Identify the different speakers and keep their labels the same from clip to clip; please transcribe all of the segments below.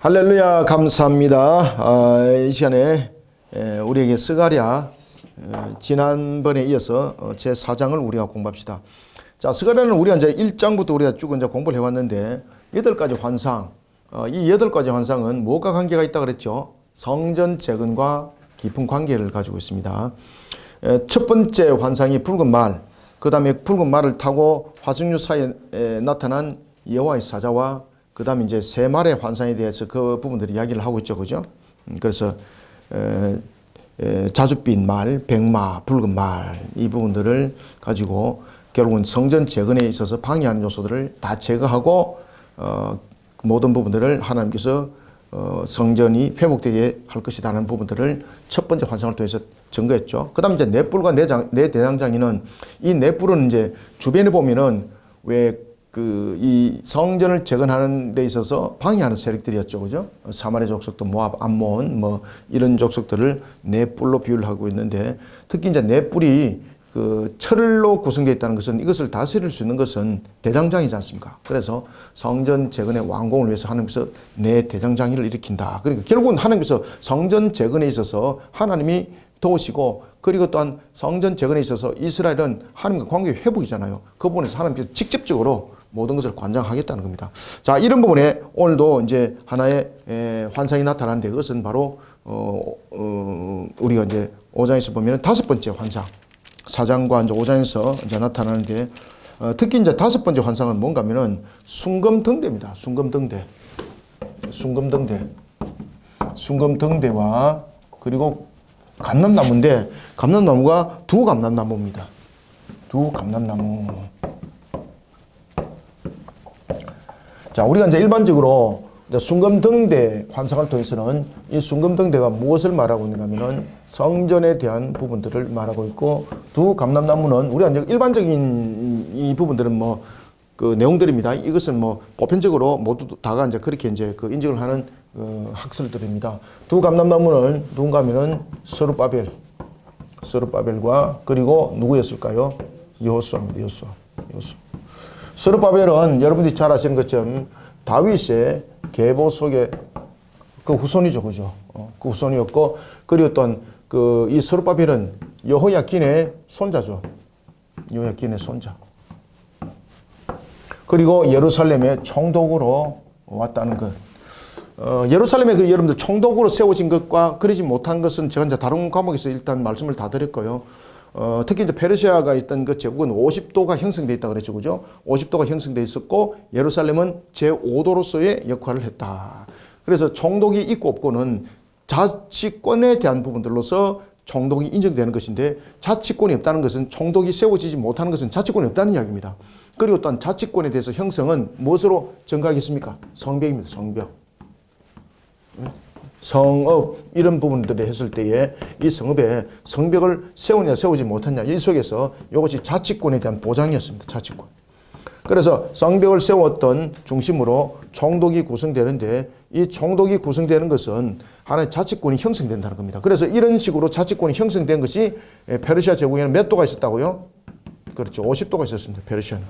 Speaker 1: 할렐루야, 감사합니다. 이 시간에 우리에게 스가랴 지난번에 이어서 제4장을 우리가 공부합시다. 자, 스가랴는 우리가 이제 1장부터 우리가 쭉 이제 공부를 해왔는데 8가지 환상, 이 8가지 환상은 무엇과 관계가 있다 그랬죠? 성전 재건과 깊은 관계를 가지고 있습니다. 첫 번째 환상이 붉은 말, 그 다음에 붉은 말을 타고 화석류 사이에 나타난 여호와의 사자와 그 다음에 이제 세 마리의 환상에 대해서 그 부분들이 이야기를 하고 있죠. 그죠? 그래서 자줏빛 말, 백마, 붉은 말 이 부분들을 가지고 결국은 성전 재건에 있어서 방해하는 요소들을 다 제거하고 모든 부분들을 하나님께서 성전이 회복되게 할 것이라는 부분들을 첫 번째 환상을 통해서 증거했죠. 그 다음에 이제 넷불과 네 대장장이는 이 넷불은 이제 주변에 보면은 왜 이 성전을 재건하는 데 있어서 방해하는 세력들이었죠. 그죠? 사마리아 족속도 모압, 암몬 뭐 이런 족속들을 넷불로 비유를 하고 있는데 특히 이제 넷불이 그 철로 구성되어 있다는 것은 이것을 다스릴 수 있는 것은 대장장이지 않습니까? 그래서 성전 재건의 완공을 위해서 하나님께서 네 대장장이를 일으킨다. 그러니까 결국은 하나님께서 성전 재건에 있어서 하나님이 도우시고 그리고 또한 성전 재건에 있어서 이스라엘은 하나님과 관계 회복이잖아요. 그 부분에서 하나님께서 직접적으로 모든 것을 관장하겠다는 겁니다. 자, 이런 부분에 오늘도 이제 하나의 환상이 나타나는데 그것은 바로 우리가 이제 5장에서 보면 5번째 환상, 4장과 이제 5장에서 이제 나타나는데 특히 이제 5번째 환상은 뭔가 하면은 순금등대입니다. 순금등대와 그리고 감람나무인데 감람나무가 두 감람나무입니다. 두 감람나무. 자, 우리가 이제 일반적으로 이제 순금등대 환상을 통해서는 이 순금등대가 무엇을 말하고 있는가 하면은 성전에 대한 부분들을 말하고 있고 두 감람나무는 우리가 이제 일반적인 이 부분들은 뭐 그 내용들입니다. 이것은 뭐 보편적으로 모두 다가 이제 그렇게 이제 그 인정을 하는 학설들입니다. 두 감람나무는 누군가 하면은 스룹바벨과 그리고 누구였을까요? 여호수아입니다. 여호수아. 스룹바벨은 여러분들이 잘 아시는 것처럼 다윗의 계보 속에 그 후손이죠. 그죠? 그 후손이었고, 그리고 또한 이 스룹바벨은 여호야킨의 손자죠. 여호야킨의 손자. 그리고 예루살렘의 총독으로 왔다는 것. 예루살렘에 여러분들 총독으로 세워진 것과 그러지 못한 것은 제가 이제 다른 과목에서 일단 말씀을 다 드렸고요. 특히 이제 페르시아가 있던 그 제국은 50도가 형성되어 있다 그랬죠. 그죠? 50도가 형성되어 있었고 예루살렘은 제5도로서의 역할을 했다. 그래서 총독이 있고 없고는 자치권에 대한 부분들로서 총독이 인정되는 것인데 자치권이 없다는 것은 총독이 세워지지 못하는 것은 자치권이 없다는 이야기입니다. 그리고 또한 자치권에 대해서 형성은 무엇으로 증가하겠습니까? 성벽입니다. 성읍 이런 부분들을 했을 때에 이 성읍에 성벽을 세우냐 세우지 못했냐 이 속에서 이것이 자치권에 대한 보장이었습니다. 자치권. 그래서 성벽을 세웠던 중심으로 총독이 구성되는데 이 총독이 구성되는 것은 하나의 자치권이 형성된다는 겁니다. 그래서 이런 식으로 자치권이 형성된 것이 페르시아 제국에는 몇 도가 있었다고요? 그렇죠. 50도가 있었습니다. 페르시아는.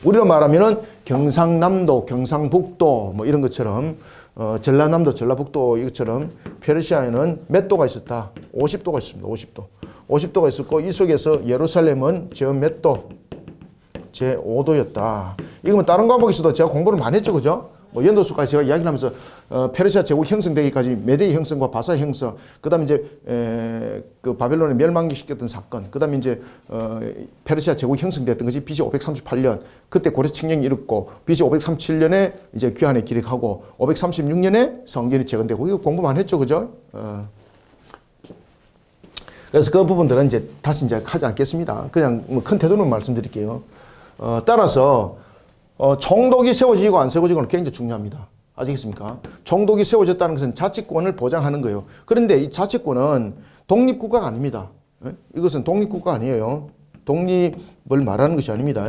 Speaker 1: 우리로 말하면은 경상남도, 경상북도 뭐 이런 것처럼 전라남도, 전라북도 이것처럼 페르시아에는 몇 도가 있었다? 50도가 있습니다. 50도. 50도가 있었고 이 속에서 예루살렘은 몇 도? 제5도였다. 이거는 다른 과목에서도 제가 공부를 많이 했죠. 그죠? 뭐 연도수까지 제가 이야기를 하면서 페르시아 제국 형성되기까지 메대의 형성과 바사 형성, 그 다음에 이제 그 바벨론에 멸망시켰던 사건, 그 다음에 이제 페르시아 제국 형성됐던 것이 BC 538년, 그때 고레 칙령이 이뤘고 BC 537년에 이제 귀환에 기록하고 536년에 성전이 재건되고 이거 공부 많이 했죠. 그죠? 그래서 그 부분들은 이제 다시 이제 하지 않겠습니다. 그냥 뭐 큰 태도는 말씀드릴게요. 따라서 총독이 세워지고 안 세워지고는 굉장히 중요합니다. 아시겠습니까? 총독이 세워졌다는 것은 자치권을 보장하는 거예요. 그런데 이 자치권은 독립국가가 아닙니다. 이것은 독립국가 아니에요. 독립을 말하는 것이 아닙니다.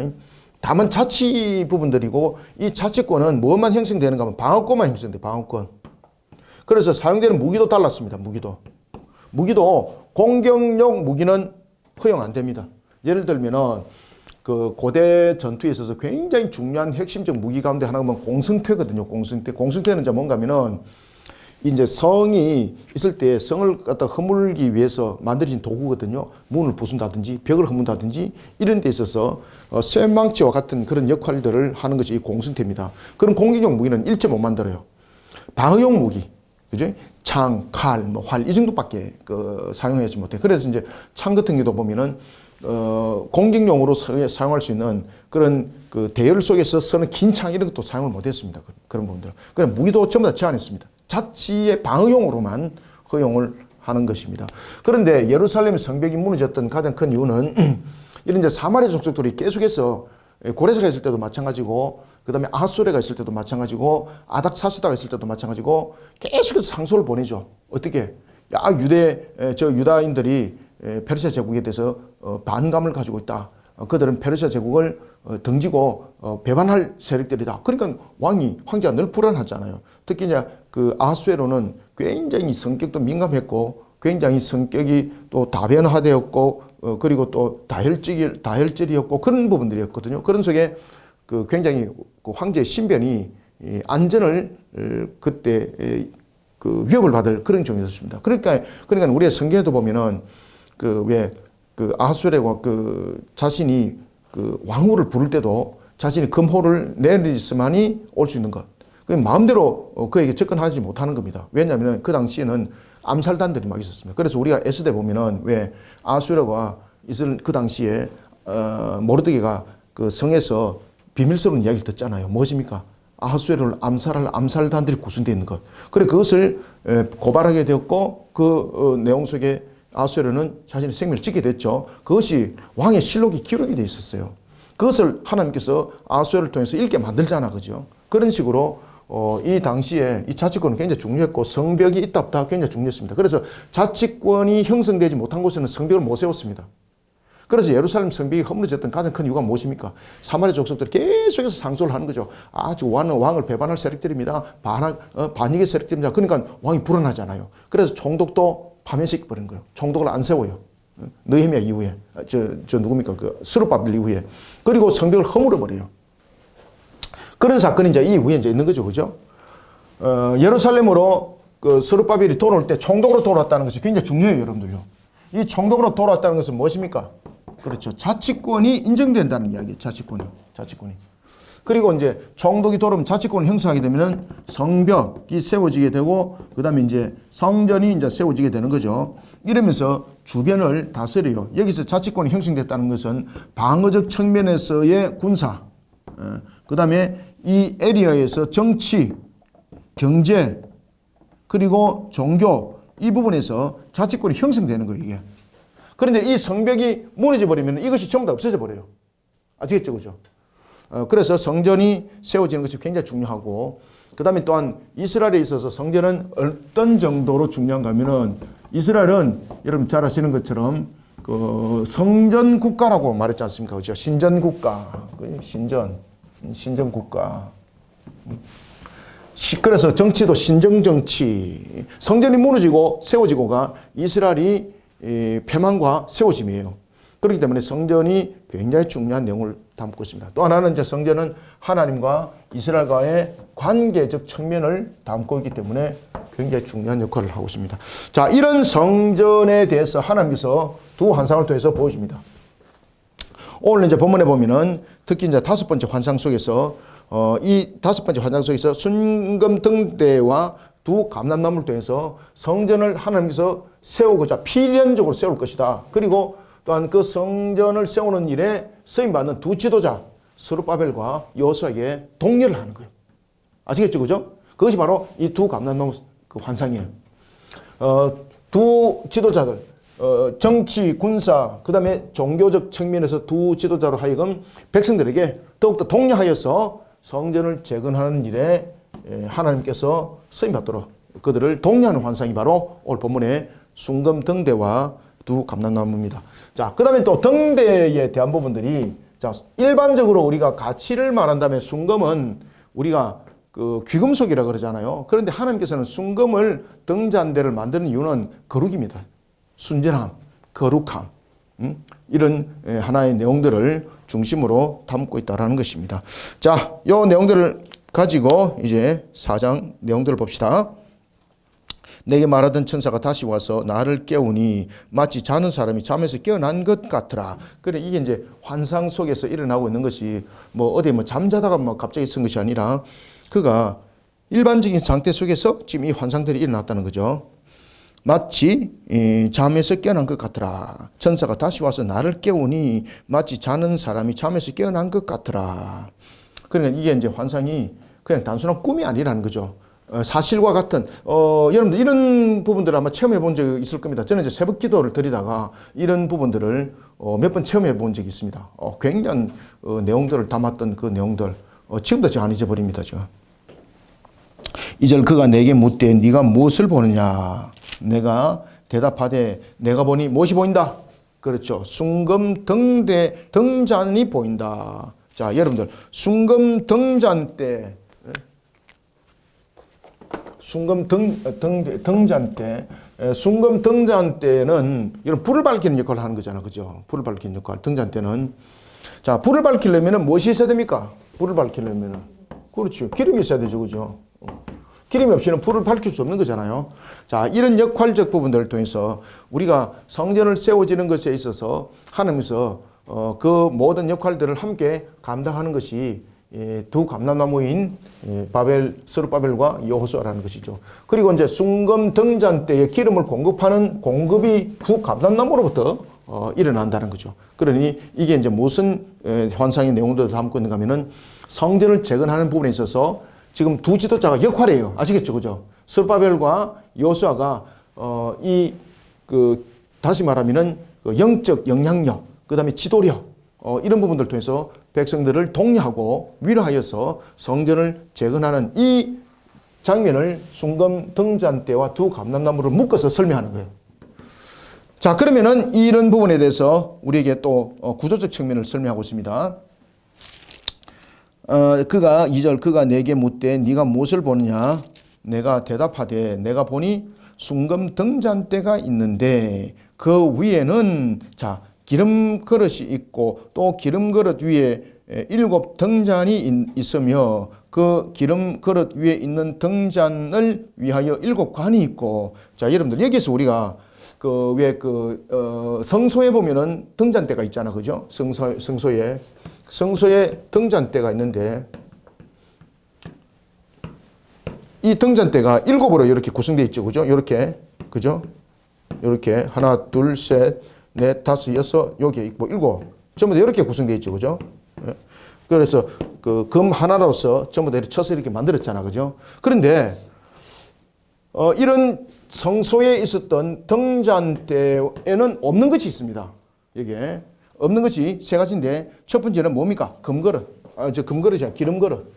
Speaker 1: 다만 자치 부분들이고 이 자치권은 무엇만 형성되는가 하면 방어권만 형성돼요. 방어권. 그래서 사용되는 무기도 달랐습니다. 무기도 공격용 무기는 허용 안 됩니다. 예를 들면은 그 고대 전투에 있어서 굉장히 중요한 핵심적 무기 가운데 하나가 뭐 공성퇴거든요. 공성퇴. 공성퇴는 이제 뭔가 하면은 이제 성이 있을 때 성을 갖다 허물기 위해서 만들어진 도구거든요. 문을 부순다든지 벽을 허문다든지 이런 데 있어서 쇠망치와 같은 그런 역할들을 하는 것이 이 공성퇴입니다. 그런 공격용 무기는 1.5 만들어요. 방어용 무기, 그죠? 창, 칼, 뭐 활 이 정도밖에 사용하지 못해. 그래서 이제 창 같은 경우도 보면은 공격용으로 사용할 수 있는 그런 그 대열 속에서 쓰는 긴 창 이런 것도 사용을 못했습니다. 그런 부분들. 그냥 무기도 전부 다 제한했습니다. 자치의 방어용으로만 허용을 하는 것입니다. 그런데 예루살렘 성벽이 무너졌던 가장 큰 이유는 이런 이제 사마리아 족속들이 계속해서 고레사가 있을 때도 마찬가지고, 그 다음에 아하수레가 있을 때도 마찬가지고, 아닥사스다가 있을 때도 마찬가지고, 계속해서 상소를 보내죠. 어떻게? 유다인들이 페르시아 제국에 대해서 반감을 가지고 있다. 그들은 페르시아 제국을 등지고 배반할 세력들이다. 그러니까 황제가 늘 불안하잖아요. 특히 이제 그 아하수에로는 굉장히 성격도 민감했고, 굉장히 성격이 또 다변화되었고, 그리고 또 다혈질이었고 그런 부분들이었거든요. 그런 속에 그 굉장히 그 황제의 신변이 안전을 그때 그 위협을 받을 그런 종이었습니다. 그러니까 우리의 성경에도 보면은 그 아하수에로가 그 자신이 그 왕후를 부를 때도 자신이 금호를 내리지만이 올 수 있는 것. 그 마음대로 그에게 접근하지 못하는 겁니다. 왜냐하면 그 당시에는 암살단들이 막 있었습니다. 그래서 우리가 에스더에 보면은 왜 아하수에로가 있을 그 당시에 모르드게가 그 성에서 비밀스러운 이야기를 듣잖아요. 무엇입니까? 아하수에로를 암살할 암살단들이 구성되어 있는 것. 그래 그것을 고발하게 되었고 그 내용 속에 아하수에로는 자신의 생명을 짓게 됐죠. 그것이 왕의 실록이 기록이 되어 있었어요. 그것을 하나님께서 아하수에로를 통해서 읽게 만들잖아, 그죠? 그런 식으로 이 당시에 이 자치권은 굉장히 중요했고 성벽이 있다 없다 굉장히 중요했습니다. 그래서 자치권이 형성되지 못한 곳에는 성벽을 못 세웠습니다. 그래서 예루살렘 성벽이 허물어졌던 가장 큰 이유가 무엇입니까? 사마리아 족속들이 계속해서 상소를 하는 거죠. 저 왕을 배반할 세력들입니다. 반역의 세력들입니다. 그러니까 왕이 불안하잖아요. 그래서 총독도 파면시켜버린 거예요. 총독을 안 세워요. 느헤미야 이후에 누굽니까? 그 스룹바벨 이후에. 그리고 성벽을 허물어버려요. 그런 사건이 이제 이후에 이제 있는 거죠. 그죠? 예루살렘으로 그 스룹바벨이 돌아올 때 총독으로 돌아왔다는 것이 굉장히 중요해요, 여러분들요. 이 총독으로 돌아왔다는 것은 무엇입니까? 그렇죠. 자치권이 인정된다는 이야기예요. 자치권이. 그리고 이제 총독이 돌아오면 자치권을 형성하게 되면은 성벽이 세워지게 되고, 그 다음에 이제 성전이 이제 세워지게 되는 거죠. 이러면서 주변을 다스려요. 여기서 자치권이 형성됐다는 것은 방어적 측면에서의 군사, 그 다음에 이 에리어에서 정치, 경제, 그리고 종교, 이 부분에서 자치권이 형성되는 거예요, 이게. 그런데 이 성벽이 무너져 버리면 이것이 전부 다 없어져 버려요. 아시겠죠, 그죠? 그래서 성전이 세워지는 것이 굉장히 중요하고, 그 다음에 또한 이스라엘에 있어서 성전은 어떤 정도로 중요한가 하면은, 이스라엘은 여러분 잘 아시는 것처럼 그 성전 국가라고 말했지 않습니까? 그죠? 신전 국가, 신전 국가. 그래서 정치도 신정 정치. 성전이 무너지고 세워지고가 이스라엘이 패망과 세워짐이에요. 그렇기 때문에 성전이 굉장히 중요한 내용을 담고 있습니다. 또 하나는 이제 성전은 하나님과 이스라엘과의 관계적 측면을 담고 있기 때문에 굉장히 중요한 역할을 하고 있습니다. 자, 이런 성전에 대해서 하나님께서 두 환상을 통해서 보여줍니다. 오늘 이제 본문에 보면은 특히 이제 다섯 번째 환상 속에서 이 다섯 번째 환상 속에서 순금 등대와 두 감람나무를 통해서 성전을 하나님께서 세우고자 필연적으로 세울 것이다. 그리고 또한 그 성전을 세우는 일에 쓰임받는 두 지도자 스룹바벨과 여호수아에게 독려를 하는 거예요. 아시겠죠, 그죠? 그것이 바로 이 두 감람나무 그 환상이에요. 두 지도자들, 정치, 군사, 그 다음에 종교적 측면에서 두 지도자로 하여금 백성들에게 더욱더 독려하여서 성전을 재건하는 일에 하나님께서 쓰임받도록 그들을 독려하는 환상이 바로 오늘 본문의 순금 등대와 두 감람나무입니다. 자, 그 다음에 또 등대에 대한 부분들이, 자, 일반적으로 우리가 가치를 말한다면 순금은 우리가 그 귀금속이라 그러잖아요. 그런데 하나님께서는 순금을 등잔대를 만드는 이유는 거룩입니다. 순전함, 거룩함. 이런 하나의 내용들을 중심으로 담고 있다라는 것입니다. 자, 요 내용들을 가지고 이제 4장 내용들을 봅시다. 내게 말하던 천사가 다시 와서 나를 깨우니 마치 자는 사람이 잠에서 깨어난 것 같더라. 그래, 이게 이제 환상 속에서 일어나고 있는 것이 뭐 어디 뭐 잠자다가 뭐 갑자기 쓴 것이 아니라 그가 일반적인 상태 속에서 지금 이 환상들이 일어났다는 거죠. 마치 잠에서 깨어난 것 같더라. 천사가 다시 와서 나를 깨우니 마치 자는 사람이 잠에서 깨어난 것 같더라. 그러니까 이게 이제 환상이 그냥 단순한 꿈이 아니라는 거죠. 사실과 같은 여러분들 이런 부분들을 아마 체험해 본 적이 있을 겁니다. 저는 이제 새벽 기도를 드리다가 이런 부분들을 몇 번 체험해 본 적이 있습니다. 굉장한 내용들을 담았던 그 내용들 지금도 제가 안 잊어버립니다. 제가. 2절 그가 내게 묻되 네가 무엇을 보느냐. 내가 대답하되 내가 보니 무엇이 보인다. 그렇죠. 순금 등잔이 보인다. 자, 여러분들 순금 등잔대 순금 등잔대는 이런 불을 밝히는 역할을 하는 거잖아. 그죠? 불을 밝히는 역할. 등잔대는. 자, 불을 밝히려면 무엇이 있어야 됩니까? 불을 밝히려면. 그렇죠. 기름이 있어야 되죠. 그죠? 기름이 없이는 불을 밝힐 수 없는 거잖아요. 자, 이런 역할적 부분들을 통해서 우리가 성전을 세워지는 것에 있어서 하나님께서 그 모든 역할들을 함께 감당하는 것이 두 감람나무인 스룹바벨과 여호수아라는 것이죠. 그리고 이제 순금 등잔대에 기름을 공급하는 공급이 두 감람나무로부터 일어난다는 거죠. 그러니 이게 이제 무슨 환상의 내용들을 담고 있는가 하면은 성전을 재건하는 부분에 있어서 지금 두 지도자가 역할이에요. 아시겠죠? 그죠? 스룹바벨과 여호수아가 다시 말하면은 그 영적 영향력, 그다음에 지도력 이런 부분들을 통해서 백성들을 독려하고 위로하여서 성전을 재건하는 이 장면을 순금 등잔대와 두 감람나무를 묶어서 설명하는 거예요. 자, 그러면은 이런 부분에 대해서 우리에게 또 구조적 측면을 설명하고 있습니다. 그가 2절 그가 내게 묻되 네가 무엇을 보느냐. 내가 대답하되 내가 보니 순금 등잔대가 있는데 그 위에는 자 기름 그릇이 있고 또 기름 그릇 위에 7 등잔이 있으며 그 기름 그릇 위에 있는 등잔을 위하여 7 관이 있고. 자, 여러분들 여기서 우리가 성소에 보면은 등잔대가 있잖아. 그죠? 성소에 등잔대가 있는데 이 등잔대가 7으로 이렇게 구성되어 있죠. 그죠? 이렇게. 그죠? 이렇게 하나, 둘, 셋, 넷, 다섯, 여섯, 여기 있고 7. 전부 다 이렇게 구성되어 있죠. 그죠? 그래서 그 금 하나로서 전부 다 이렇게 쳐서 이렇게 만들었잖아. 그죠? 그런데 이런 성소에 있었던 등잔대에는 없는 것이 있습니다. 이게 없는 것이 세 가지인데 첫 번째는 뭡니까? 금그릇. 금그릇이 아니라 기름그릇.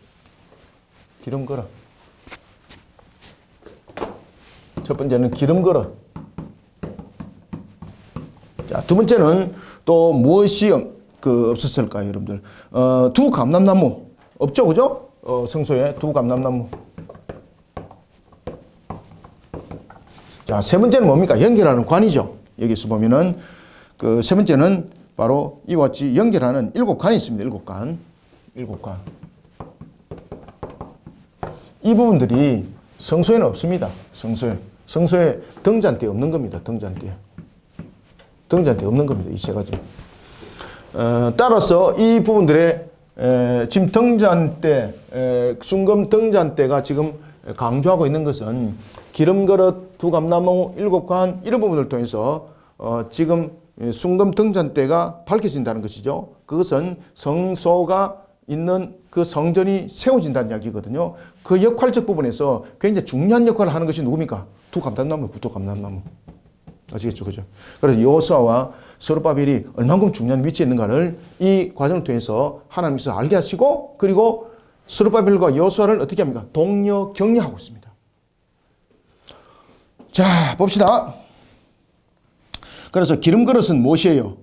Speaker 1: 기름그릇. 첫 번째는 기름그릇. 자, 두 번째는 또 무엇이 없었을까요, 여러분들? 두 감람나무. 없죠, 그죠? 성소에 두 감람나무. 자, 세 번째는 뭡니까? 연결하는 관이죠. 여기서 보면은 그 세 번째는 바로 이와 같이 연결하는 7 관이 있습니다. 7 관. 7 관. 이 부분들이 성소에는 없습니다. 성소에 등잔대 없는 겁니다. 등잔대 없는 겁니다. 이 세 가지. 따라서 이 부분들의 지금 등잔대, 순금 등잔대가 지금 강조하고 있는 것은 기름그릇, 두 감나무, 7 관 이런 부분을 통해서 지금 순금 등잔대가 밝혀진다는 것이죠. 그것은 성소가 있는 그 성전이 세워진다는 이야기거든요. 그 역할적 부분에서 굉장히 중요한 역할을 하는 것이 누굽니까? 두 감람나무. 아시겠죠? 그죠? 그래서 여호수아와 스룹바벨이 얼만큼 중요한 위치에 있는가를 이 과정을 통해서 하나님께서 알게 하시고 그리고 스룹바벨과 여호수아를 어떻게 합니까? 독려, 격려하고 있습니다. 자, 봅시다. 그래서 기름그릇은 무엇이에요?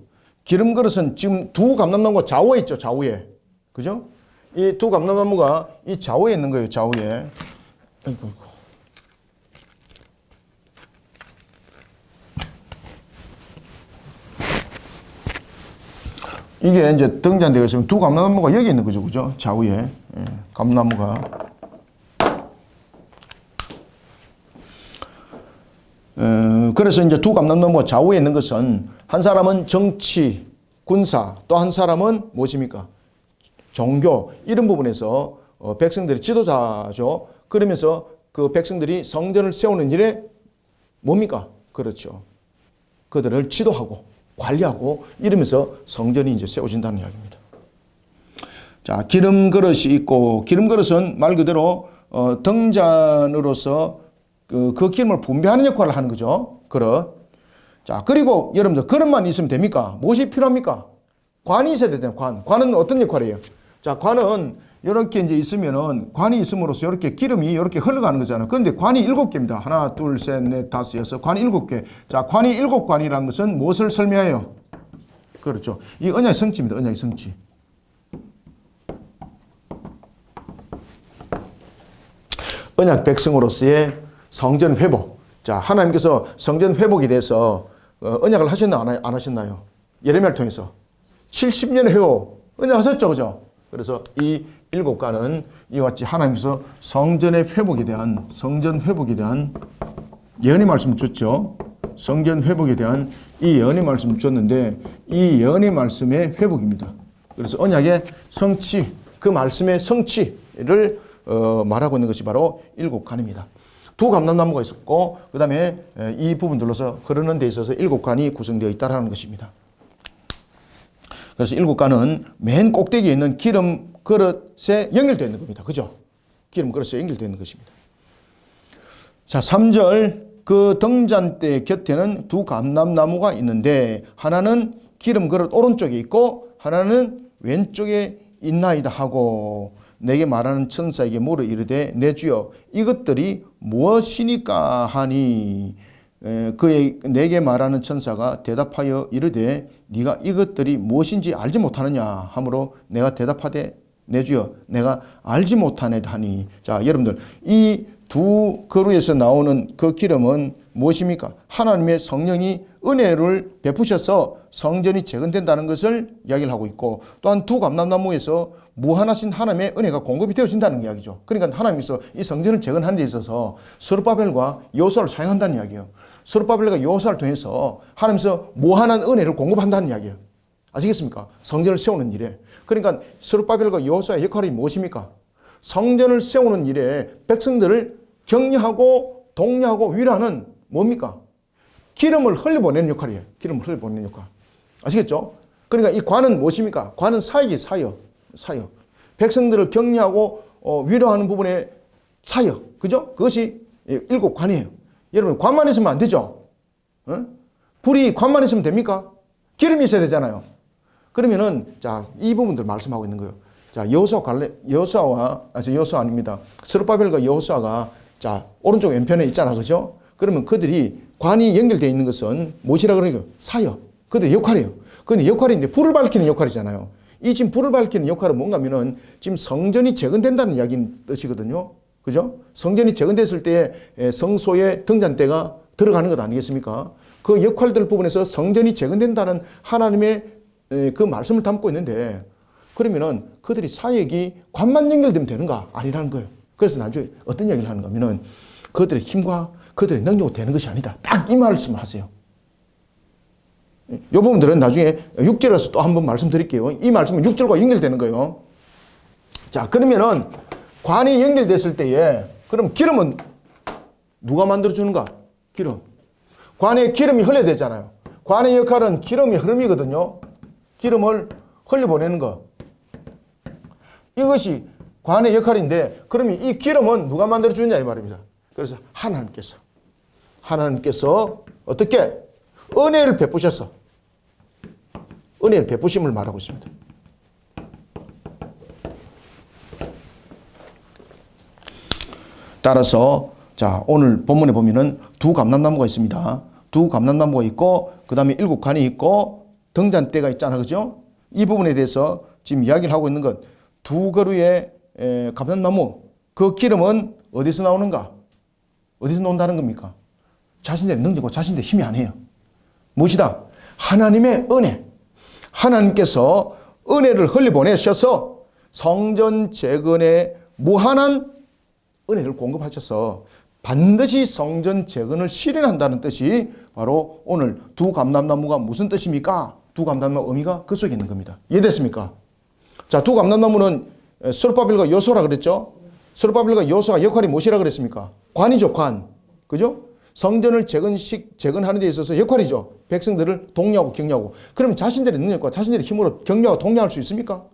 Speaker 1: 기름그릇은 지금 두 감람나무가 좌우에 있죠. 좌우에. 그죠? 이 두 감람나무가 이 좌우에 있는 거예요. 좌우에. 아이고. 이게 이제 등잔대가 있으면 두 감람나무가 여기 있는 거죠. 그죠? 좌우에. 예, 감나무가. 그래서 이제 두 감람나무가 좌우에 있는 것은 한 사람은 정치, 군사, 또 한 사람은 무엇입니까? 종교, 이런 부분에서 백성들의 지도자죠. 그러면서 그 백성들이 성전을 세우는 일에 뭡니까? 그렇죠. 그들을 지도하고 관리하고 이러면서 성전이 이제 세워진다는 이야기입니다. 자, 기름 그릇이 있고, 기름 그릇은 말 그대로 등잔으로서 그 기름을 분배하는 역할을 하는 거죠. 그릇. 자, 그리고 여러분들 그릇만 있으면 됩니까? 무엇이 필요합니까? 관이 있어야 되잖아요. 관. 관은 어떤 역할이에요? 자, 관은 이렇게 이제 있으면은 관이 있음으로써 이렇게 기름이 이렇게 흘러가는 거잖아요. 그런데 관이 7개입니다. 하나, 둘, 셋, 넷, 다섯, 여섯. 관이 7개. 자, 관이 7관이라는 것은 무엇을 설명해요? 그렇죠. 이 언약의 성취입니다. 언약의 성취. 언약 백성으로서의 성전 회복. 자, 하나님께서 성전 회복에 대해서 언약을 하셨나요? 안 하셨나요? 예레미야를 통해서 70년 회복 언약하셨죠, 그죠? 그래서 이 7관은 이와 같이 하나님께서 성전의 회복에 대한 예언의 말씀을 줬죠. 성전 회복에 대한 이 예언의 말씀을 줬는데 이 예언의 말씀의 회복입니다. 그래서 언약의 성취, 그 말씀의 성취를 말하고 있는 것이 바로 7관입니다. 두 감람나무가 있었고 그 다음에 이 부분들로서 흐르는 데 있어서 7관이 구성되어 있다는 것입니다. 그래서 7관은 맨 꼭대기에 있는 기름 그릇에 연결되어 있는 겁니다. 그죠? 기름 그릇에 연결되어 있는 것입니다. 자, 3절 그 등잔대 곁에는 두 감람나무가 있는데 하나는 기름 그릇 오른쪽에 있고 하나는 왼쪽에 있나이다 하고 내게 말하는 천사에게 물어 이르되 내 주여 이것들이 무엇이니까 하니 내게 말하는 천사가 대답하여 이르되 네가 이것들이 무엇인지 알지 못하느냐 하므로 내가 대답하되 내 주여 내가 알지 못하네 하니. 자, 여러분들 이 두 그루에서 나오는 그 기름은 무엇입니까? 하나님의 성령이 은혜를 베푸셔서 성전이 재건된다는 것을 이야기를 하고 있고 또한 두 감람나무에서 무한하신 하나님의 은혜가 공급이 되어진다는 이야기죠. 그러니까 하나님께서 이 성전을 재건하는 데 있어서 스룹바벨과 여호수아를 사용한다는 이야기예요. 스룹바벨과 여호수아를 통해서 하나님께서 무한한 은혜를 공급한다는 이야기예요. 아시겠습니까? 성전을 세우는 일에. 그러니까 스룹바벨과 여호수아의 역할이 무엇입니까? 성전을 세우는 일에 백성들을 격려하고 독려하고 위로하는 뭡니까? 기름을 흘려보내는 역할이에요. 기름을 흘려보내는 역할. 아시겠죠? 그러니까 이 관은 무엇입니까? 관은 사역이 사역. 백성들을 격려하고 위로하는 부분의 사역. 그죠? 그것이 7관이에요. 여러분, 관만 있으면 안 되죠? 불이 관만 있으면 됩니까? 기름이 있어야 되잖아요. 그러면은, 자, 이 부분들 말씀하고 있는 거예요. 자, 여호수아 아닙니다. 스룹바벨과 여호수아가 자, 오른쪽 왼편에 있잖아. 그죠? 그러면 그들이 관이 연결되어 있는 것은 무엇이라 그러니까? 사역. 그들의 역할이에요. 근데 역할이 이제 불을 밝히는 역할이잖아요. 이 지금 불을 밝히는 역할은 뭔가 하면은 지금 성전이 재건된다는 이야기인 뜻이거든요. 그죠? 성전이 재건됐을 때 성소의 등잔대가 들어가는 것 아니겠습니까? 그 역할들 부분에서 성전이 재건된다는 하나님의 그 말씀을 담고 있는데 그러면은 그들이 사역이 관만 연결되면 되는가? 아니라는 거예요. 그래서 나중에 어떤 이야기를 하는가 하면은 그들의 힘과 그들의 능력으로 되는 것이 아니다. 딱 이 말씀을 하세요. 이 부분들은 나중에 6절에서 또 한번 말씀드릴게요. 이 말씀은 6절과 연결되는 거예요. 자, 그러면은 관이 연결됐을 때에 그럼 기름은 누가 만들어주는가? 기름. 관에 기름이 흘려야 되잖아요. 관의 역할은 기름의 흐름이거든요. 기름을 흘려보내는 거. 이것이 관의 역할인데 그러면 이 기름은 누가 만들어주느냐 이 말입니다. 그래서 하나님께서 어떻게? 은혜를 베푸셔서 은혜를 베푸심을 말하고 있습니다. 따라서 자, 오늘 본문에 보면은 두 감람나무가 있습니다. 두 감람나무가 있고 그 다음에 7관이 있고 등잔대가 있잖아. 그죠? 이 부분에 대해서 지금 이야기를 하고 있는 것 두 그루의 감람나무 그 기름은 어디서 나오는가? 어디서 나온다는 겁니까? 자신의 능력과 자신의 힘이 아니에요. 무엇이다? 하나님의 은혜. 하나님께서 은혜를 흘려보내셔서 성전 재건에 무한한 은혜를 공급하셔서 반드시 성전 재건을 실현한다는 뜻이 바로 오늘 두 감람나무가 무슨 뜻입니까? 두 감람나무 의미가 그 속에 있는 겁니다. 이해됐습니까? 자, 두 감람나무는 스룹바벨과 여호수아라 그랬죠? 스룹바벨과 여호수아가 역할이 무엇이라 그랬습니까? 관이죠, 관. 그죠? 성전을 재건하는 데 있어서 역할이죠. 백성들을 독려하고 격려하고. 그러면 자신들의 능력과 자신들의 힘으로 격려하고 독려할 수 있습니까?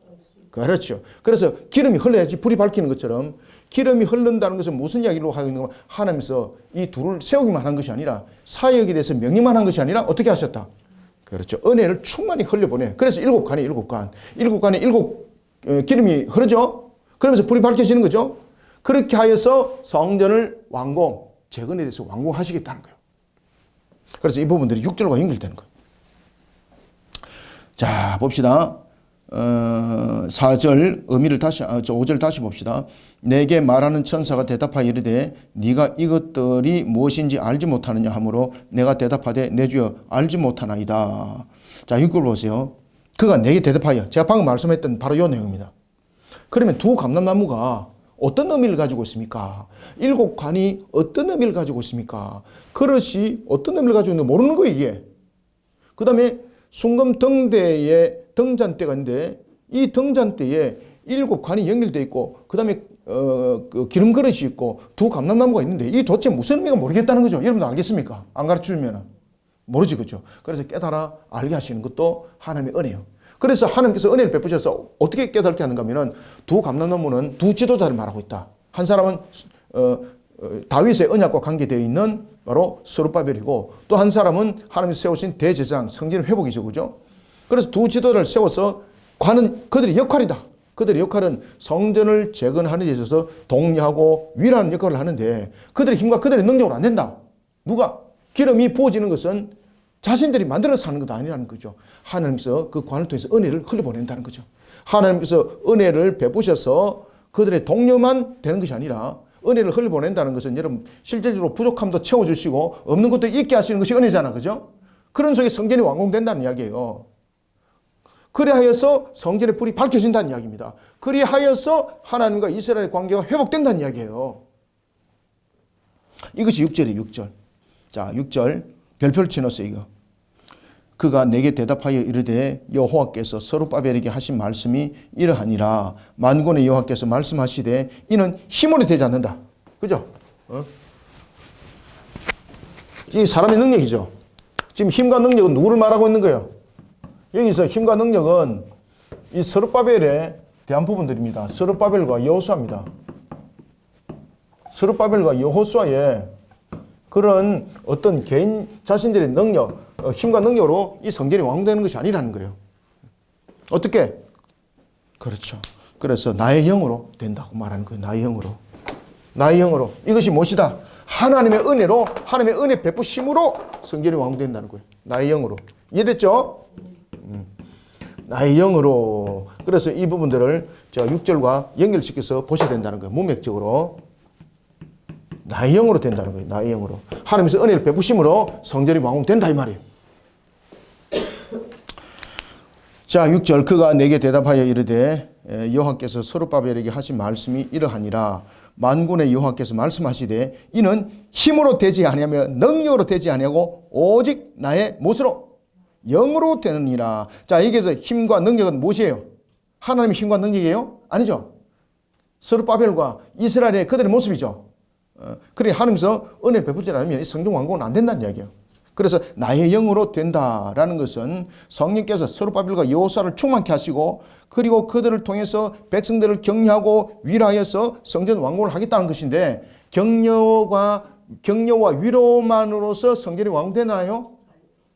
Speaker 1: 그렇죠. 그래서 기름이 흘러야지 불이 밝히는 것처럼 기름이 흐른다는 것은 무슨 이야기로 하고 있는 가 하나님께서 이 둘을 세우기만 한 것이 아니라 사역에 대해서 명령만 한 것이 아니라 어떻게 하셨다? 그렇죠. 은혜를 충만히 흘려보내. 그래서 일곱 간에 기름이 흐르죠. 그러면서 불이 밝혀지는 거죠. 그렇게 하여서 성전을 재건에 대해서 완공하시겠다는 거예요. 그래서 이 부분들이 6절과 연결되는 거예요. 자, 봅시다. 4절 의미를 5절 다시 봅시다. 내게 말하는 천사가 대답하여 이르되 네가 이것들이 무엇인지 알지 못하느냐 하므로 내가 대답하되 내 주여 알지 못하나이다. 자, 6절 보세요. 그가 내게 대답하여, 제가 방금 말씀했던 바로 이 내용입니다. 그러면 두 감람나무가 어떤 의미를 가지고 있습니까? 일곱 관이 어떤 의미를 가지고 있습니까? 그릇이 어떤 의미를 가지고 있는지 모르는 거예요, 이게. 그 다음에 순금 등대에 등잔대가 있는데 이 등잔대에 일곱 관이 연결되어 있고 그 다음에 그 기름 그릇이 있고 두 감람나무가 있는데 이 도대체 무슨 의미가 모르겠다는 거죠. 여러분도 알겠습니까? 안 가르쳐주면 모르지, 그죠? 그래서 깨달아 알게 하시는 것도 하나님의 은혜예요. 그래서 하나님께서 은혜를 베푸셔서 어떻게 깨닫게 하는가 하면 두 감람나무는 두 지도자를 말하고 있다. 한 사람은 다윗의 언약과 관계되어 있는 바로 스룹바벨이고 또 한 사람은 하나님이 세우신 대제사장 성전 회복이죠, 그죠? 그래서 두 지도자를 세워서 관은 그들의 역할이다. 그들의 역할은 성전을 재건하는 데 있어서 독려하고 위로하는 역할을 하는데 그들의 힘과 그들의 능력으로 안 된다. 누가? 기름이 부어지는 것은 자신들이 만들어서 하는 것도 아니라는 거죠. 하나님께서 그 관을 통해서 은혜를 흘려보낸다는 거죠. 하나님께서 은혜를 베푸셔서 그들의 동료만 되는 것이 아니라 은혜를 흘려보낸다는 것은 여러분 실질적으로 부족함도 채워주시고 없는 것도 있게 하시는 것이 은혜잖아, 그죠? 그런 속에 성전이 완공된다는 이야기예요. 그리하여서 성전의 불이 밝혀진다는 이야기입니다. 그리하여서 하나님과 이스라엘의 관계가 회복된다는 이야기예요. 이것이 6절이에요, 6절. 자, 6절 별표를 치놓았어요, 이거. 그가 내게 대답하여 이르되 여호와께서 스룹바벨에게 하신 말씀이 이러하니라. 만군의 여호와께서 말씀하시되 이는 힘으로 되지 않는다. 그죠? 이 사람의 능력이죠. 지금 힘과 능력은 누구를 말하고 있는 거예요? 여기서 힘과 능력은 이 스룹바벨에 대한 부분들입니다. 스룹바벨과 여호수아입니다. 스룹바벨과 여호수아의 그런 어떤 개인 자신들의 능력, 힘과 능력으로 이 성전이 완공되는 것이 아니라는 거예요. 어떻게? 그렇죠. 그래서 나의 영으로 된다고 말하는 거예요. 나의 영으로. 나의 영으로. 이것이 무엇이다? 하나님의 은혜로, 하나님의 은혜 베푸심으로 성전이 완공된다는 거예요. 나의 영으로. 이해됐죠? 나의 영으로. 그래서 이 부분들을 제가 6절과 연결시켜서 보셔야 된다는 거예요. 문맥적으로. 나의 영으로 된다는 거예요. 나의 영으로. 하나님께서 은혜를 베푸심으로 성전이 완공된다 이 말이에요. 자, 6절 그가 내게 대답하여 이르되 여호와께서 스룹바벨에게 하신 말씀이 이러하니라. 만군의 여호와께서 말씀하시되 이는 힘으로 되지 아니하며 능력으로 되지 아니하고 오직 나의 무엇으로? 영으로 되느니라. 자, 여기서 힘과 능력은 무엇이에요? 하나님의 힘과 능력이에요? 아니죠. 스룹바벨과 이스라엘의 그들의 모습이죠. 그래 하나님께서 은혜 베푸지 않으면 이 성전 완공은 안 된다는 이야기예요. 그래서 나의 영으로 된다라는 것은 성령께서 스룹바벨과 여호수아를 충만케 하시고 그리고 그들을 통해서 백성들을 격려하고 위로하여서 성전 완공을 하겠다는 것인데 격려와 위로만으로서 성전이 완공되나요?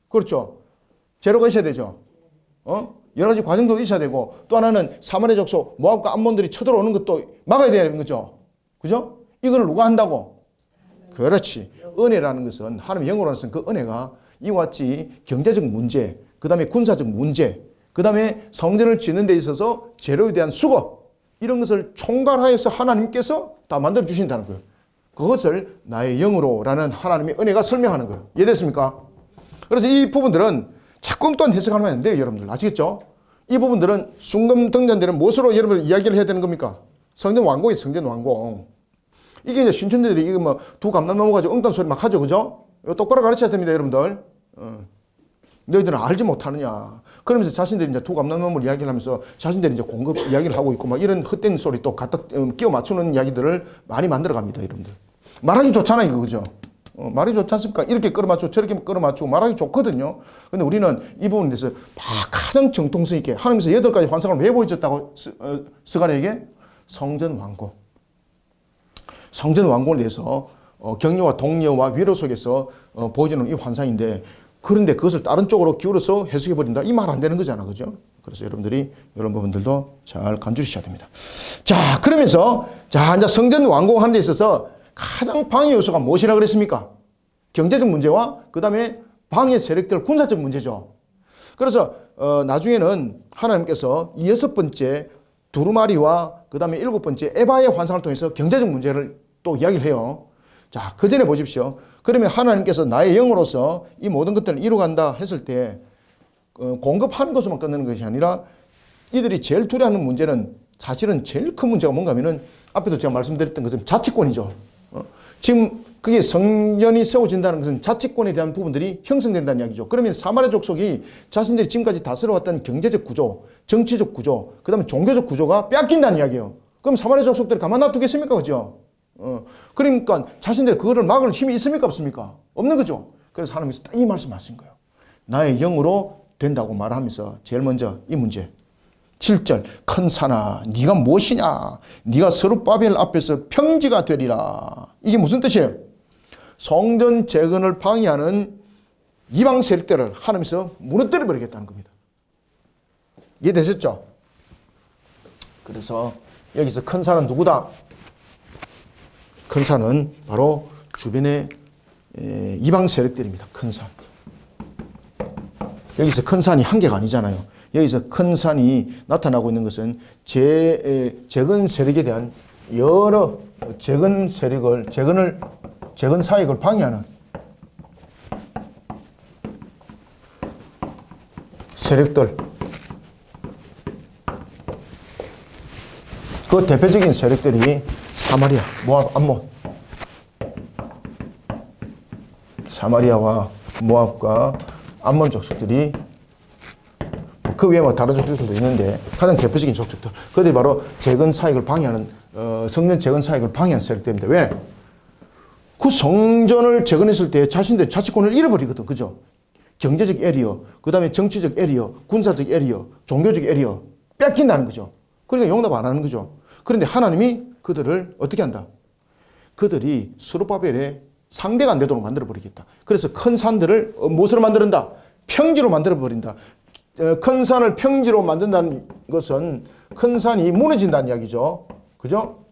Speaker 1: 그렇죠. 재료가 있어야 되죠. 여러 가지 과정도 있어야 되고 또 하나는 사마리아 족속 모압과 암몬들이 쳐들어오는 것도 막아야 되는 거죠. 그죠? 이걸 누가 한다고? 그렇지. 은혜라는 것은 하나님의 영으로 하는 그 은혜가 이와 같이 경제적 문제, 그 다음에 군사적 문제, 그 다음에 성전을 짓는 데 있어서 재료에 대한 수거 이런 것을 총괄하여서 하나님께서 다 만들어 주신다는 거예요. 그것을 나의 영으로라는 하나님의 은혜가 설명하는 거예요. 이해됐습니까? 그래서 이 부분들은 자꾸 엉뚱한 해석하면 안 돼요, 여러분들. 아시겠죠? 이 부분들은 순금 등잔대는 무엇으로 여러분들 이야기를 해야 되는 겁니까? 성전 완공이에요, 성전 완공. 이게 이제 신천지들이 이거 뭐 두 감람 넘어가지고 엉뚱한 소리 막 하죠, 그죠? 이거 똑바로 가르쳐야 됩니다, 여러분들. 너희들은 알지 못하느냐. 그러면서 자신들이 이제 두 감람나무를 이야기를 하면서 자신들이 이제 공급 이야기를 하고 있고 막 이런 헛된 소리 또 갖다 끼워 맞추는 이야기들을 많이 만들어 갑니다, 여러분들. 말하기 좋잖아요, 이거, 그죠? 말이 좋지 않습니까? 이렇게 끌어맞추고 저렇게 끌어맞추고 말하기 좋거든요. 근데 우리는 이 부분에 대해서 가장 정통성 있게 하나님께서 8가지 환상을 왜 보여줬다고 스가랴에게 성전 완공. 성전 완공에 대해서 격려와 독려와 위로 속에서 보여주는 이 환상인데 그런데 그것을 다른 쪽으로 기울여서 해석해버린다. 이 말 안 되는 거잖아. 그죠? 그래서 여러분들이 이런 부분들도 잘 간주하셔야 됩니다. 자, 그러면서 자, 이제 성전 완공하는 데 있어서 가장 방해 요소가 무엇이라 그랬습니까? 경제적 문제와 그 다음에 방해 세력들 군사적 문제죠. 그래서 나중에는 하나님께서 이 6번째 두루마리와 그 다음에 7번째 에바의 환상을 통해서 경제적 문제를 또 이야기를 해요. 자, 그 전에 보십시오. 그러면 하나님께서 나의 영으로서 이 모든 것들을 이루간다 했을 때 공급하는 것으로만 끝내는 것이 아니라 이들이 제일 두려워하는 문제는 사실은 제일 큰 문제가 뭔가 하면은 앞에도 제가 말씀드렸던 것처럼 자치권이죠. 지금 그게 성전이 세워진다는 것은 자치권에 대한 부분들이 형성된다는 이야기죠. 그러면 사마리아 족속이 자신들이 지금까지 다스려왔던 경제적 구조, 정치적 구조, 그 다음에 종교적 구조가 뺏긴다는 이야기예요. 그럼 사마리아 족속들이 가만 놔두겠습니까? 그죠? 그러니까 자신들이 그거를 막을 힘이 있습니까? 없습니까? 없는 거죠. 그래서 하나님께서 딱 이 말씀 하신 거예요. 나의 영으로 된다고 말하면서 제일 먼저 이 문제. 7절 큰 산아 네가 무엇이냐 네가 스룹바벨 앞에서 평지가 되리라. 이게 무슨 뜻이에요? 성전 재건을 방해하는 이방 세력들을 하나님께서 무너뜨려 버리겠다는 겁니다. 이해되셨죠? 그래서 여기서 큰 산은 누구다? 큰 산은 바로 주변의 이방 세력들입니다. 큰 산. 여기서 큰 산이 한 개가 아니잖아요. 여기서 큰 산이 나타나고 있는 것은 재건 세력에 대한 여러 재건 세력을, 재건 사역을 방해하는 세력들. 그 대표적인 세력들이 사마리아, 모압, 암몬. 사마리아와 모압과 암몬 족속들이 그 외에 뭐 다른 족속들도 있는데 가장 대표적인 족속들. 그들이 바로 재건 사역을 방해하는 성전 재건 사역을 방해한 세력들입니다. 왜? 그 성전을 재건했을 때 자신들의 자치권을 잃어버리거든. 그죠? 경제적 에리어, 그 다음에 정치적 에리어, 군사적 에리어, 종교적 에리어 뺏긴다는 거죠. 그러니까 용납 안 하는 거죠. 그런데 하나님이 그들을 어떻게 한다? 그들이 스룹바벨의 상대가 안 되도록 만들어버리겠다. 그래서 큰 산들을 무엇으로 만든다? 평지로 만들어버린다. 큰 산을 평지로 만든다는 것은 큰 산이 무너진다는 이야기죠. 그죠?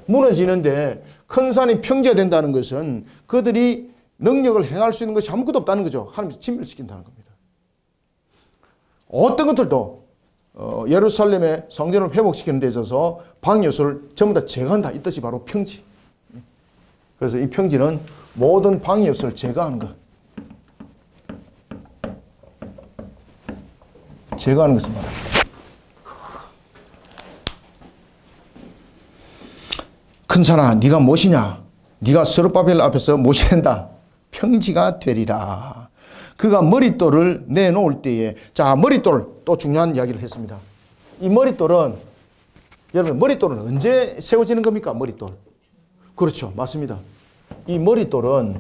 Speaker 1: 무너지는데 큰 산이 평지가 된다는 것은 그들이 능력을 행할 수 있는 것이 아무것도 없다는 거죠. 하나님께서 진멸시킨다는 겁니다. 어떤 것들도 예루살렘의 성전을 회복시키는 데 있어서 방해 요소를 전부 다 제거한다. 이 뜻이 바로 평지. 그래서 이 평지는 모든 방해 요소를 제거하는 것. 제거하는 것을 말합니다. 큰 산아 네가 무엇이냐? 네가 스룹바벨 앞에서 무엇이 된다? 평지가 되리라. 그가 머릿돌을 내놓을 때에, 자, 머릿돌 또 중요한 이야기를 했습니다. 이 머릿돌은, 여러분, 머릿돌은 언제 세워지는 겁니까? 머릿돌. 그렇죠. 맞습니다. 이 머릿돌은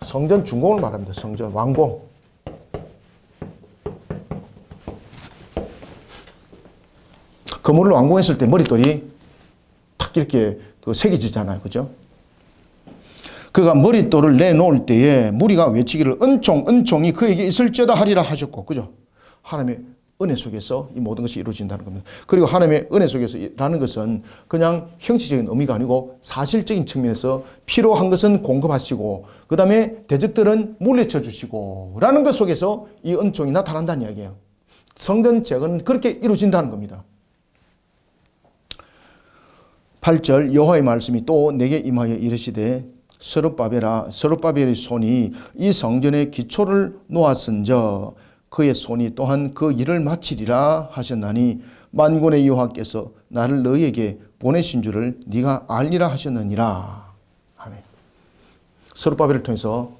Speaker 1: 성전 준공을 말합니다. 성전 완공. 건물을 완공했을 때 머릿돌이 탁 이렇게 새겨지잖아요. 그죠? 그가 머릿돌을 내놓을 때에 무리가 외치기를 은총이 그에게 있을지어다 하리라 하셨고, 그죠? 하나님의 은혜 속에서 이 모든 것이 이루어진다는 겁니다. 그리고 하나님의 은혜 속에서라는 것은 그냥 형식적인 의미가 아니고 사실적인 측면에서 필요한 것은 공급하시고 그 다음에 대적들은 물리쳐 주시고 라는 것 속에서 이 은총이 나타난다는 이야기예요. 성전 재건은 그렇게 이루어진다는 겁니다. 8절 여호와의 말씀이 또 내게 임하여 이르시되 스룹바벨의 손이 이 성전의 기초를 놓았은저 그의 손이 또한 그 일을 마치리라 하셨나니 만군의 여호와께서 나를 너희에게 보내신 줄을 네가 알리라 하셨느니라. 아멘. 스룹바벨을 통해서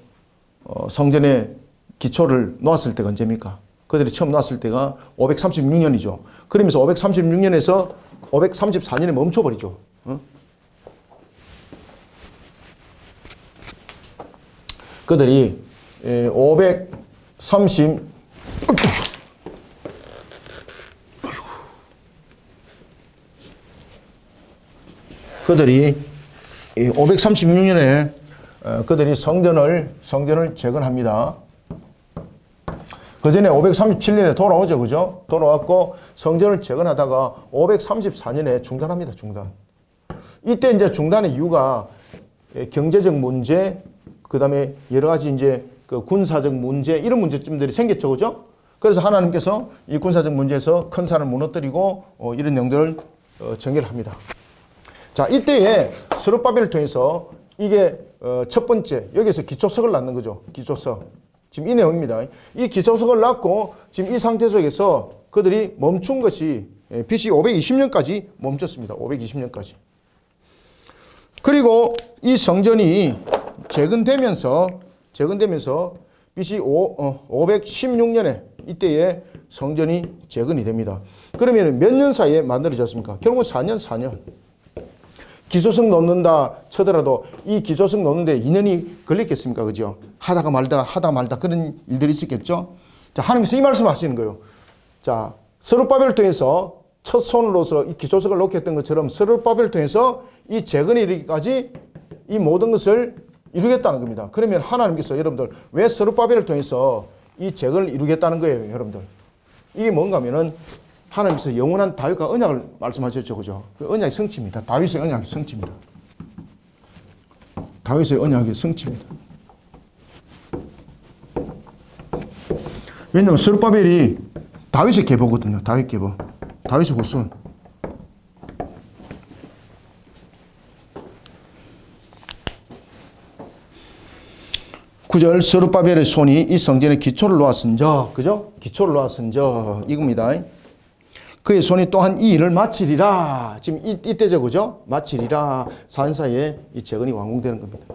Speaker 1: 성전의 기초를 놓았을 때가 언제입니까? 그들이 처음 놓았을 때가 536년이죠. 그러면서 536년에서 534년에 멈춰버리죠. 그들이 536년에 그들이 성전을 재건합니다. 그 전에 537년에 돌아오죠. 그죠? 돌아왔고 성전을 재건하다가 534년에 중단합니다. 중단. 이때 이제 중단의 이유가 경제적 문제, 그 다음에 여러 가지 이제 그 군사적 문제, 이런 문제점들이 생겼죠. 그죠? 그래서 하나님께서 이 군사적 문제에서 큰 산을 무너뜨리고 이런 내용들을 정결합니다. 자, 이때에 스룹바벨을 통해서 이게 첫 번째, 여기서 기초석을 낳는 거죠. 기초석. 지금 이 내용입니다. 이 기초석을 낳고 지금 이 상태 속에서 그들이 멈춘 것이 BC 520년까지 멈췄습니다. 520년까지. 그리고 이 성전이 재건되면서 BC 516년에 이때에 성전이 재건이 됩니다. 그러면 몇 년 사이에 만들어졌습니까? 결국은 4년. 기초석 놓는다 쳐더라도 이 기초석 놓는데 2년이 걸렸겠습니까? 그죠? 하다가 말다 그런 일들이 있었겠죠? 자, 하나님께서 이 말씀을 하시는 거예요. 자, 스룹바벨을 통해서 첫 손으로서 이 기초석을 놓게 했던 것처럼 스룹바벨을 통해서 이 재건에 이르기까지 이 모든 것을 이루겠다는 겁니다. 그러면 하나님께서 여러분들 왜 스룹바벨을 통해서 이 재건을 이루겠다는 거예요, 여러분들? 이게 뭔가 하면은 하나님께서 영원한 다윗과 언약을 말씀하셨죠. 그죠? 그 언약의 성취입니다. 다윗의 언약의 성취입니다. 다윗의 언약의 성취입니다. 왜냐하면 스룹바벨이 다윗의 계보거든요. 다윗 계보. 다윗의 후손. 구절 스룹바벨의 손이 이 성전의 기초를 놓았은저, 그죠? 기초를 놓았은저 이겁니다. 그의 손이 또한 이 일을 마치리라. 지금 이때죠, 그죠? 마치리라. 산사에 이 재건이 완공되는 겁니다.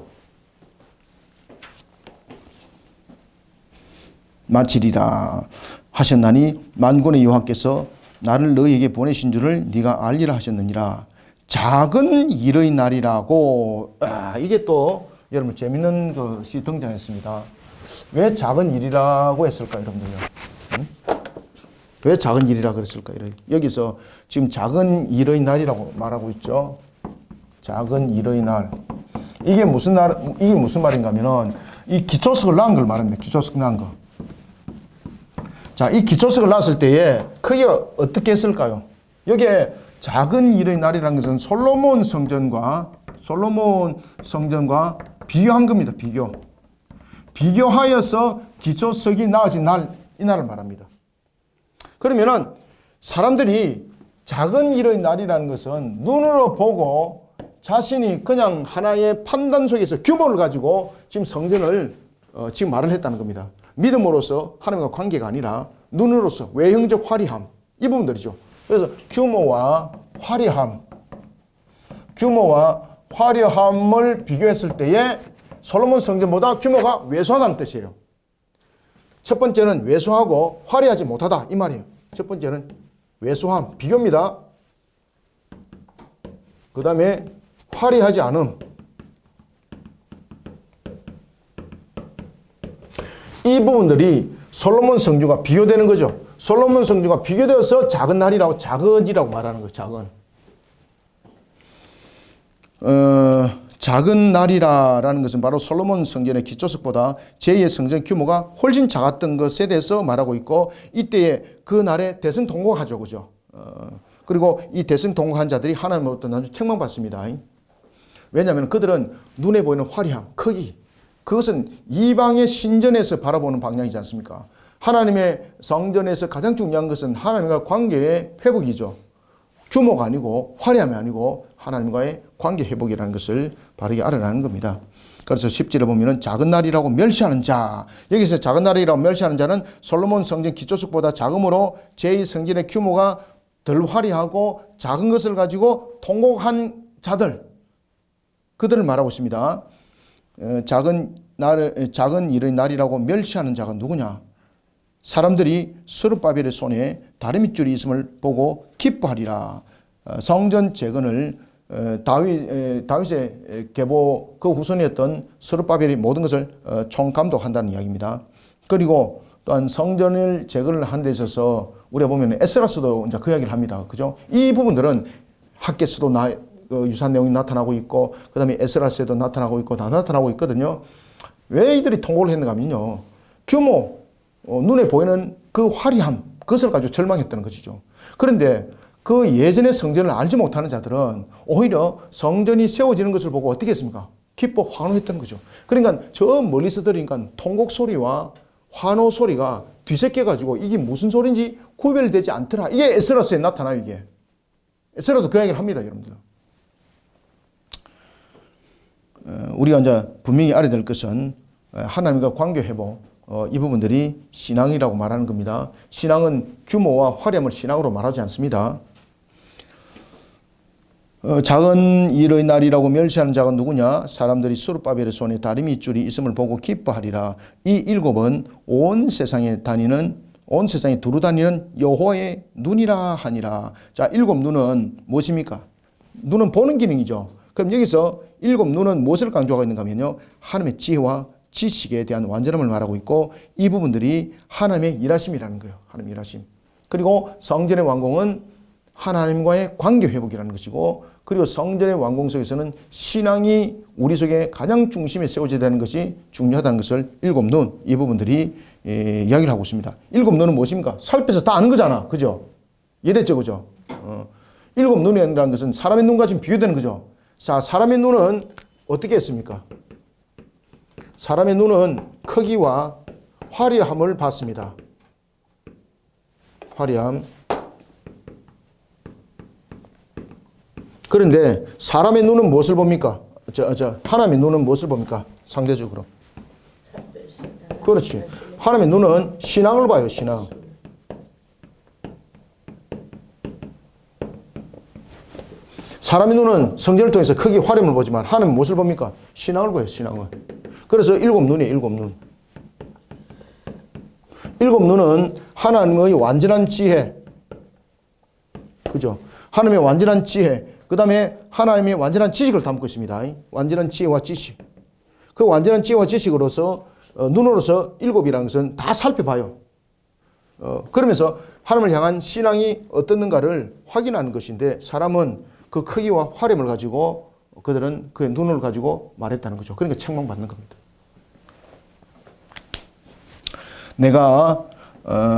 Speaker 1: 마치리라 하셨나니 만군의 여호와께서 나를 너희에게 보내신 줄을 네가 알리라 하셨느니라. 작은 일의 날이라고. 이게 또 여러분 재밌는 것이 등장했습니다. 왜 작은 일이라고 했을까요, 여러분들요? 왜 작은 일이라 그랬을까요? 여기서 지금 작은 일의 날이라고 말하고 있죠. 작은 일의 날. 이게 무슨 말인가 하면은 이 기초석을 낳은 걸 말합니다. 기초석 낳은 거. 자, 이 기초석을 낳았을 때에 크게 어떻게 했을까요? 여기에 작은 일의 날이라는 것은 솔로몬 성전과 비교한 겁니다. 비교하여서 기초석이 나아진 날, 이 날을 말합니다. 그러면은 사람들이 작은 일의 날이라는 것은 눈으로 보고 자신이 그냥 하나의 판단 속에서 규모를 가지고 지금 성전을 지금 말을 했다는 겁니다. 믿음으로서 하나님과 관계가 아니라 눈으로서 외형적 화려함, 이 부분들이죠. 그래서 규모와 화려함을 비교했을 때에 솔로몬 성전보다 규모가 왜소하다는 뜻이에요. 첫 번째는 왜소하고 화려하지 못하다, 이 말이에요. 첫 번째는 왜소함, 비교입니다. 그 다음에 화려하지 않음. 이 부분들이 솔로몬 성전과 비교되는 거죠. 솔로몬 성전과 비교되어서 작은이라고 말하는 거예요. 작은 날이라는 것은 바로 솔로몬 성전의 기초석보다 제2의 성전 규모가 훨씬 작았던 것에 대해서 말하고 있고, 이때에 그 날에 대승통곡하죠. 그죠? 그리고 이 대승통곡한 자들이 하나님으로부터 나중에 책망받습니다. 왜냐하면 그들은 눈에 보이는 화려함, 크기, 그것은 이방의 신전에서 바라보는 방향이지 않습니까? 하나님의 성전에서 가장 중요한 것은 하나님과 관계의 회복이죠. 규모가 아니고 화려함이 아니고 하나님과의 관계 회복이라는 것을 바르게 알아라는 겁니다. 그래서 10절에 보면은 작은 날이라고 멸시하는 자, 여기서 작은 날이라고 멸시하는 자는 솔로몬 성전 기초석보다 작음으로 제2성전의 규모가 덜 화려하고 작은 것을 가지고 통곡한 자들, 그들을 말하고 있습니다. 작은 일의 날이라고 멸시하는 자가 누구냐? 사람들이 스룹바벨의 손에 다리밑줄이 있음을 보고 기뻐하리라. 성전 재건을 다윗의 계보 그 후손이었던 스룹바벨이 모든 것을 총감독한다는 이야기입니다. 그리고 또한 성전을 재건을 하는 데 있어서 우리가 보면 에스라서도 이제 그 이야기를 합니다. 그죠? 이 부분들은 학개서도 유사한 내용이 나타나고 있고, 그 다음에 에스라서에도 나타나고 있고, 다 나타나고 있거든요. 왜 이들이 통곡을 했는가 하면요, 규모, 눈에 보이는 그 화려함, 그것을 가지고 절망했다는 것이죠. 그런데 그 예전의 성전을 알지 못하는 자들은 오히려 성전이 세워지는 것을 보고 어떻게 했습니까? 기뻐 환호했다는 거죠. 그러니까 저 멀리서 들으니까 통곡 소리와 환호 소리가 뒤섞여가지고 이게 무슨 소리인지 구별되지 않더라. 이게 에스라서에 나타나요, 이게. 에스라도 그 이야기를 합니다, 여러분들. 우리가 이제 분명히 알아야 될 것은 하나님과 관계 회복, 이 부분들이 신앙이라고 말하는 겁니다. 신앙은 규모와 화려함을 신앙으로 말하지 않습니다. 작은 일의 날이라고 멸시하는 자가 누구냐? 사람들이 스룹바벨의 손에 다리밑줄이 있음을 보고 기뻐하리라. 이 일곱은 온 세상에 두루 다니는 여호와의 눈이라 하니라. 자, 일곱 눈은 무엇입니까? 눈은 보는 기능이죠. 그럼 여기서 일곱 눈은 무엇을 강조하고 있는가 하면요, 하나님의 지혜와 지식에 대한 완전함을 말하고 있고, 이 부분들이 하나님의 일하심이라는 거예요. 하나님의 일하심. 그리고 성전의 완공은 하나님과의 관계 회복이라는 것이고, 그리고 성전의 완공 속에서는 신앙이 우리 속에 가장 중심에 세워져야 되는 것이 중요하다는 것을 일곱 눈, 이 부분들이 이야기를 하고 있습니다. 일곱 눈은 무엇입니까? 살펴서 다 아는 거잖아. 그죠? 이해됐죠? 그죠? 일곱 눈이라는 것은 사람의 눈과 지금 비교되는 거죠. 자, 사람의 눈은 어떻게 했습니까? 사람의 눈은 크기와 화려함을 봤습니다. 화려함. 그런데 사람의 눈은 무엇을 봅니까? 하나님의 눈은 무엇을 봅니까? 상대적으로. 그렇지. 하나님의 눈은 신앙을 봐요, 신앙. 사람의 눈은 성전을 통해서 크기, 화려함을 보지만 하나님은 무엇을 봅니까? 신앙을 봐요, 신앙을. 그래서 일곱 눈이에요, 일곱 눈. 일곱 눈은 하나님의 완전한 지혜, 그죠? 하나님의 완전한 지혜, 그 다음에 하나님의 완전한 지식을 담고 있습니다. 완전한 지혜와 지식. 그 완전한 지혜와 지식으로서 눈으로서 일곱이라는 것은 다 살펴봐요. 그러면서 하나님을 향한 신앙이 어떻는가를 확인하는 것인데, 사람은 그 크기와 화려함을 가지고 그들은 그의 눈을 가지고 말했다는 거죠. 그러니까 책망받는 겁니다. 내가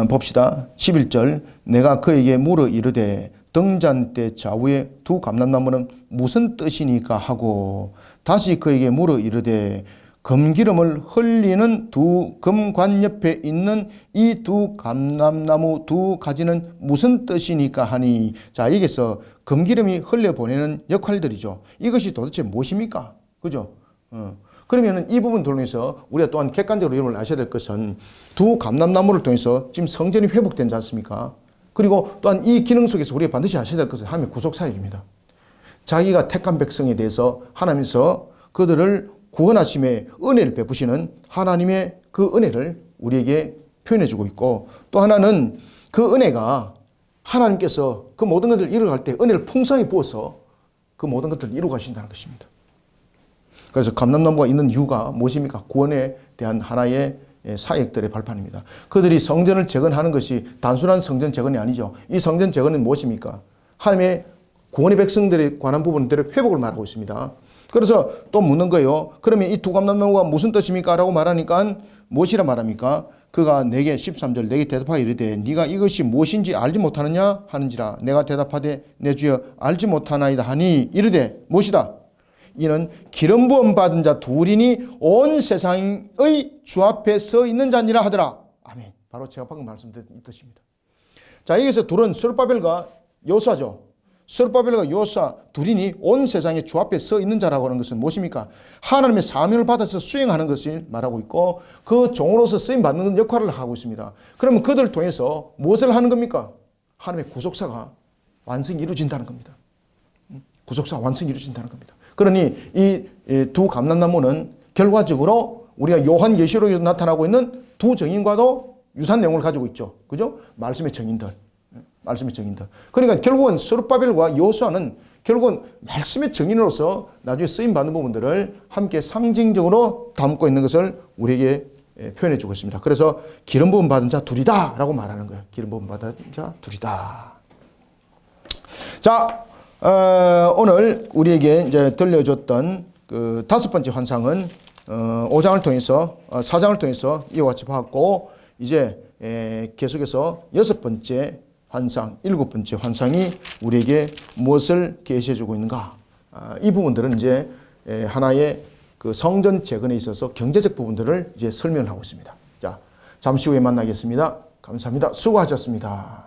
Speaker 1: 봅시다. 11절 내가 그에게 물어 이르되 등잔대 좌우에 두 감람나무는 무슨 뜻이니까 하고, 다시 그에게 물어 이르되 금기름을 흘리는 두 금관 옆에 있는 이 두 감람나무 두 가지는 무슨 뜻이니까 하니. 자, 여기서 금기름이 흘려보내는 역할들이죠. 이것이 도대체 무엇입니까? 그죠? 그러면 이 부분 통해서 우리가 또한 객관적으로 여러분을 아셔야 될 것은 두 감람나무를 통해서 지금 성전이 회복되지 않습니까? 그리고 또한 이 기능 속에서 우리가 반드시 아셔야 될 것은 하나님의 구속사역입니다. 자기가 택한 백성에 대해서 하나님께서 그들을 구원하심의 은혜를 베푸시는 하나님의 그 은혜를 우리에게 표현해주고 있고, 또 하나는 그 은혜가 하나님께서 그 모든 것들을 이루어갈 때 은혜를 풍성히 부어서 그 모든 것들을 이루어 가신다는 것입니다. 그래서 감람나무가 있는 이유가 무엇입니까? 구원에 대한 하나의 사역들의 발판입니다. 그들이 성전을 재건하는 것이 단순한 성전 재건이 아니죠. 이 성전 재건은 무엇입니까? 하나님의 구원의 백성들에 관한 부분들의 회복을 말하고 있습니다. 그래서 또 묻는 거예요. 그러면 이 두 감람나무가 무슨 뜻입니까? 라고 말하니까 무엇이라 말합니까? 그가 내게 13절 내게 대답하여 이르되 네가 이것이 무엇인지 알지 못하느냐 하는지라. 내가 대답하되 내 주여 알지 못하나이다 하니 이르되 무엇이다? 이는 기름 부음 받은 자 둘이니 온 세상의 주 앞에 서 있는 자니라 하더라. 아멘. 바로 제가 방금 말씀드린 이 뜻입니다. 자, 여기서 둘은 스룹바벨과 여호수아죠. 스룹바벨과 여호수아 둘이니 온 세상의 주 앞에 서 있는 자라고 하는 것은 무엇입니까? 하나님의 사명을 받아서 수행하는 것을 말하고 있고 그 종으로서 쓰임 받는 역할을 하고 있습니다. 그러면 그들을 통해서 무엇을 하는 겁니까? 하나님의 구속사가 완성이 이루어진다는 겁니다. 구속사 완성이 이루어진다는 겁니다. 그러니 이 두 감람나무는 결과적으로 우리가 요한계시록에 나타나고 있는 두 증인과도 유사한 내용을 가지고 있죠. 그죠? 말씀의 증인들. 말씀의 증인들. 그러니까 결국은 스룹바벨과 여호수아는 결국은 말씀의 증인으로서 나중에 쓰임 받는 부분들을 함께 상징적으로 담고 있는 것을 우리에게 표현해 주고 있습니다. 그래서 기름 부음 받은 자 둘이다라고 말하는 거예요. 기름 부음 받은 자 둘이다. 자, 오늘 우리에게 이제 들려줬던 그 다섯 번째 환상은 5장을 통해서 4장을 통해서 이와 같이 봤고 이제 계속해서 여섯 번째 환상, 일곱 번째 환상이 우리에게 무엇을 계시해 주고 있는가? 이 부분들은 이제 하나의 그 성전 재건에 있어서 경제적 부분들을 이제 설명을 하고 있습니다. 자, 잠시 후에 만나겠습니다. 감사합니다. 수고하셨습니다.